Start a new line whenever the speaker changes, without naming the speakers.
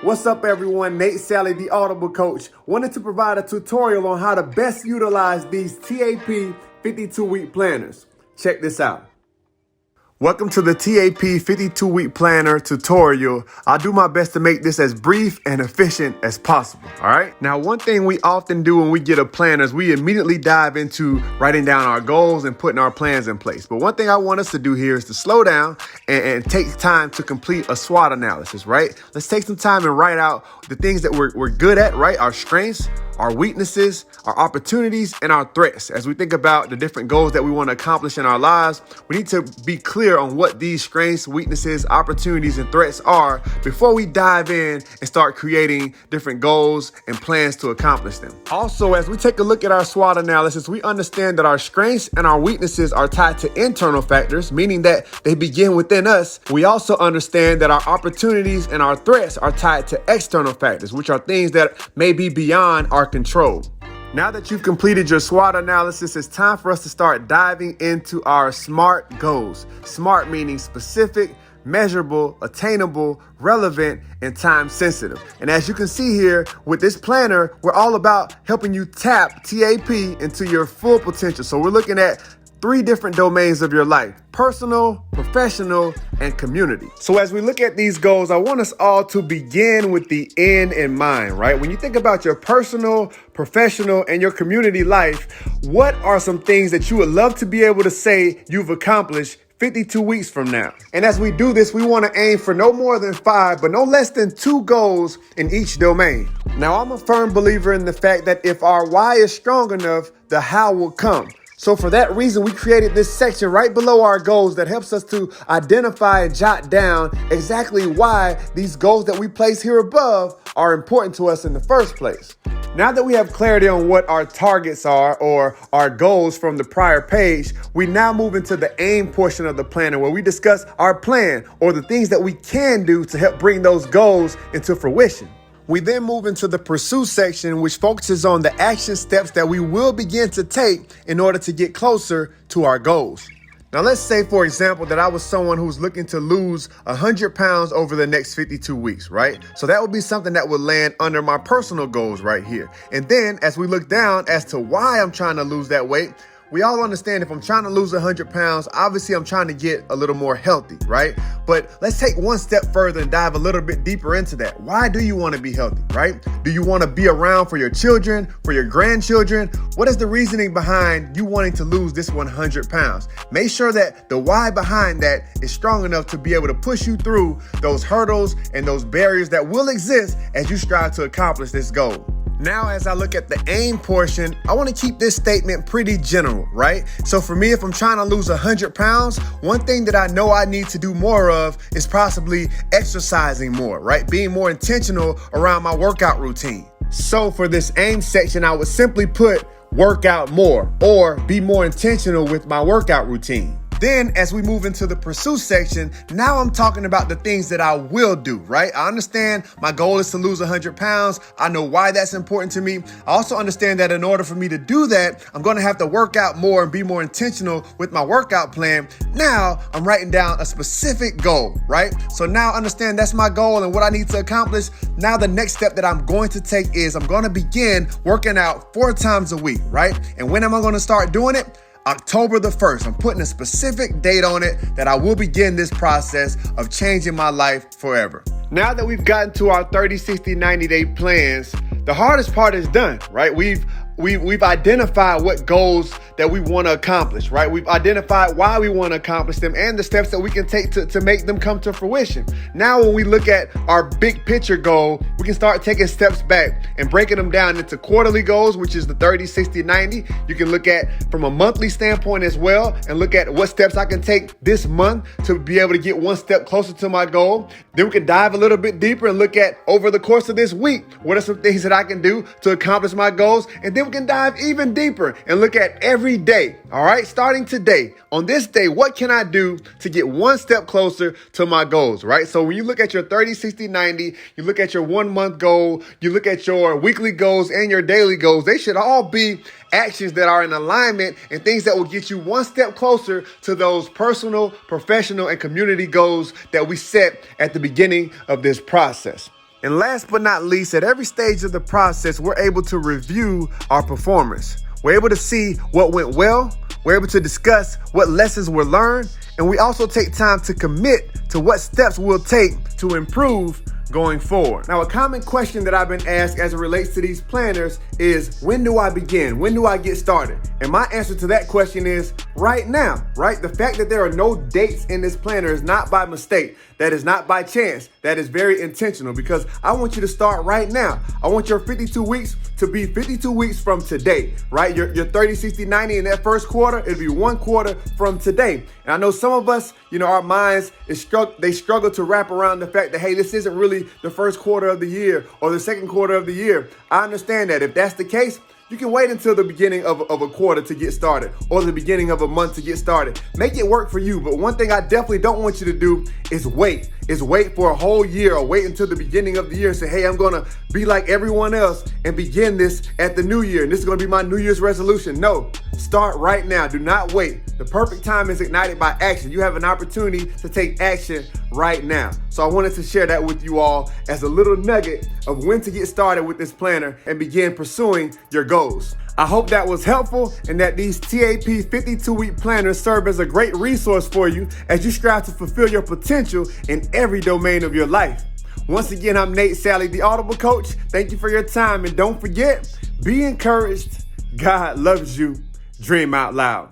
What's up everyone, Nate Sally, the Audible Coach, wanted to provide a tutorial on how to best utilize these T.A.P. 52-week planners. Check this out. Welcome to the T.A.P. 52-week planner tutorial. I'll do my best to make this as brief and efficient as possible, all right? Now, one thing we often do when we get a planner is we immediately dive into writing down our goals and putting our plans in place. But one thing I want us to do here is to slow down and take time to complete a SWOT analysis, right? Let's take some time and write out the things that we're good at, right? Our strengths, our weaknesses, our opportunities, and our threats. As we think about the different goals that we want to accomplish in our lives, we need to be clear on what these strengths, weaknesses, opportunities, and threats are before we dive in and start creating different goals and plans to accomplish them. Also, as we take a look at our SWOT analysis, we understand that our strengths and our weaknesses are tied to internal factors, meaning that they begin within us. We also understand that our opportunities and our threats are tied to external factors, which are things that may be beyond our control. Now that you've completed your SWOT analysis, it's time for us to start diving into our SMART goals. SMART meaning specific, measurable, attainable, relevant, and time sensitive. And as you can see here with this planner, we're all about helping you tap T.A.P. into your full potential. So we're looking at 3 different domains of your life: personal, professional, and community. So as we look at these goals, I want us all to begin with the end in mind, right? When you think about your personal, professional, and your community life, what are some things that you would love to be able to say you've accomplished 52 weeks from now? And as we do this, we want to aim for no more than 5, but no less than 2 goals in each domain. Now, I'm a firm believer in the fact that if our why is strong enough, the how will come. So for that reason, we created this section right below our goals that helps us to identify and jot down exactly why these goals that we place here above are important to us in the first place. Now that we have clarity on what our targets are or our goals from the prior page, we now move into the aim portion of the planner where we discuss our plan or the things that we can do to help bring those goals into fruition. We then move into the pursue section, which focuses on the action steps that we will begin to take in order to get closer to our goals. Now, let's say, for example, that I was someone who's looking to lose 100 pounds over the next 52 weeks, right? So that would be something that would land under my personal goals right here. And then as we look down as to why I'm trying to lose that weight, we all understand if I'm trying to lose 100 pounds, obviously I'm trying to get a little more healthy, right? But let's take one step further and dive a little bit deeper into that. Why do you want to be healthy, right? Do you want to be around for your children, for your grandchildren? What is the reasoning behind you wanting to lose this 100 pounds? Make sure that the why behind that is strong enough to be able to push you through those hurdles and those barriers that will exist as you strive to accomplish this goal. Now, as I look at the aim portion, I want to keep this statement pretty general, right? So for me, if I'm trying to lose 100 pounds, one thing that I know I need to do more of is possibly exercising more, right? Being more intentional around my workout routine. So for this aim section, I would simply put work out more or be more intentional with my workout routine. Then as we move into the pursue section, now I'm talking about the things that I will do, right? I understand my goal is to lose 100 pounds. I know why that's important to me. I also understand that in order for me to do that, I'm going to have to work out more and be more intentional with my workout plan. Now I'm writing down a specific goal, right? So now I understand that's my goal and what I need to accomplish. Now the next step that I'm going to take is I'm going to begin working out 4 times a week, right? And when am I going to start doing it? October the 1st. I'm putting a specific date on it that I will begin this process of changing my life forever. Now that we've gotten to our 30, 60, 90-day plans, the hardest part is done, right? We've identified what goals that we want to accomplish, right? We've identified why we want to accomplish them and the steps that we can take to make them come to fruition. Now, when we look at our big picture goal, we can start taking steps back and breaking them down into quarterly goals, which is the 30, 60, 90. You can look at from a monthly standpoint as well and look at what steps I can take this month to be able to get one step closer to my goal. Then we can dive a little bit deeper and look at over the course of this week, what are some things that I can do to accomplish my goals? And then we can dive even deeper and look at every day. All right, starting today, on this day, what can I do to get one step closer to my goals, right? So when you look at your 30, 60, 90, you look at your 1 month goal, you look at your weekly goals and your daily goals, they should all be actions that are in alignment and things that will get you one step closer to those personal, professional, and community goals that we set at the beginning of this process. And last but not least, at every stage of the process, we're able to review our performance. We're able to see what went well. We're able to discuss what lessons were learned. And we also take time to commit to what steps we'll take to improve going forward. Now, a common question that I've been asked as it relates to these planners is, when do I begin? When do I get started? And my answer to that question is right now, right? The fact that there are no dates in this planner is not by mistake. That is not by chance. That is very intentional, because I want you to start right now. I want your 52 weeks to be 52 weeks from today, right? Your 30, 60, 90 in that first quarter, it'll be one quarter from today. And I know some of us, our minds, they struggle to wrap around the fact that, hey, this isn't really the first quarter of the year or the second quarter of the year. I understand that. If that's the case, you can wait until the beginning of a quarter to get started, or the beginning of a month to get started. Make it work for you. But one thing I definitely don't want you to do is wait for a whole year, or wait until the beginning of the year and say, hey, I'm going to be like everyone else and begin this at the new year. And this is going to be my New Year's resolution. No, start right now. Do not wait. The perfect time is ignited by action. You have an opportunity to take action right now. So I wanted to share that with you all as a little nugget of when to get started with this planner and begin pursuing your goals. I hope that was helpful, and that these T.A.P. 52-week planners serve as a great resource for you as you strive to fulfill your potential in every domain of your life. Once again, I'm Nate Sally, the Audible Coach. Thank you for your time, and don't forget, be encouraged. God loves you. Dream out loud.